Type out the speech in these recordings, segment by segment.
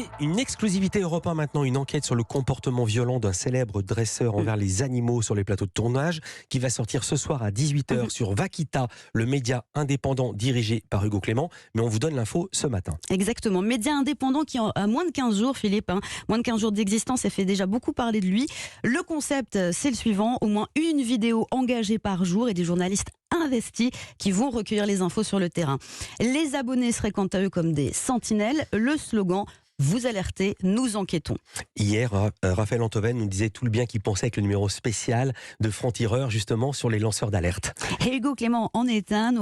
Et une exclusivité Europe 1 maintenant, une enquête sur le comportement violent d'un célèbre dresseur envers les animaux sur les plateaux de tournage qui va sortir ce soir à 18h sur Vakita, le média indépendant dirigé par Hugo Clément. Mais on vous donne l'info ce matin. Exactement, média indépendant qui a moins de 15 jours, Philippe, moins de 15 jours d'existence et fait déjà beaucoup parler de lui. Le concept, c'est le suivant, au moins une vidéo engagée par jour et des journalistes investis qui vont recueillir les infos sur le terrain. Les abonnés seraient quant à eux comme des sentinelles. Le slogan: vous alertez, nous enquêtons. Hier, Raphaël Antoven nous disait tout le bien qu'il pensait avec le numéro spécial de Franc-Tireur, justement sur les lanceurs d'alerte. Et Hugo Clément en est un,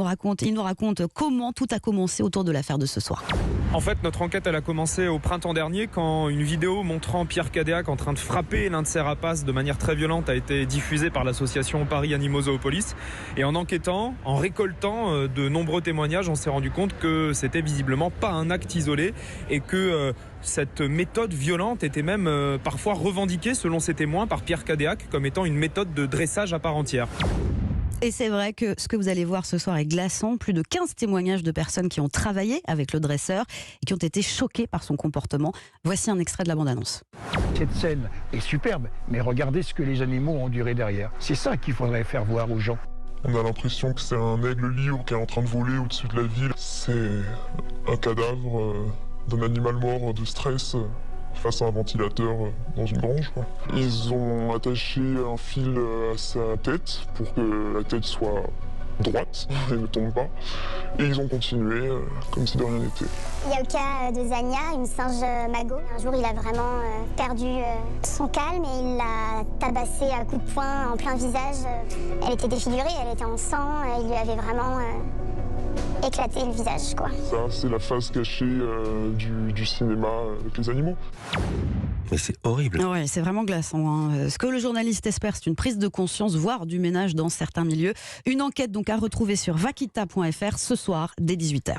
il nous raconte comment tout a commencé autour de l'affaire de ce soir. En fait, notre enquête elle a commencé au printemps dernier quand une vidéo montrant Pierre Cadéac en train de frapper l'un de ses rapaces de manière très violente a été diffusée par l'association Paris Animaux Zoopolis. Et en enquêtant, en récoltant de nombreux témoignages, on s'est rendu compte que c'était visiblement pas un acte isolé et que cette méthode violente était même parfois revendiquée, selon ses témoins, par Pierre Cadéac comme étant une méthode de dressage à part entière. Et c'est vrai que ce que vous allez voir ce soir est glaçant. Plus de 15 témoignages de personnes qui ont travaillé avec le dresseur et qui ont été choquées par son comportement. Voici un extrait de la bande-annonce. Cette scène est superbe, mais regardez ce que les animaux ont enduré derrière. C'est ça qu'il faudrait faire voir aux gens. On a l'impression que c'est un aigle libre qui est en train de voler au-dessus de la ville. C'est un cadavre d'un animal mort de stress face à un ventilateur dans une grange, quoi. Ils ont attaché un fil à sa tête pour que la tête soit droite et ne tombe pas. Et ils ont continué comme si de rien n'était. Il y a le cas de Zania, une singe magot. Un jour, il a vraiment perdu son calme et il l'a tabassée à coups de poing en plein visage. Elle était défigurée, elle était en sang, il lui avait vraiment éclaté le visage, quoi. Ça, c'est la face cachée du cinéma avec les animaux. Mais c'est horrible. Ouais, c'est vraiment glaçant, hein. Ce que le journaliste espère, c'est une prise de conscience, voire du ménage dans certains milieux. Une enquête donc à retrouver sur vakita.fr ce soir dès 18h.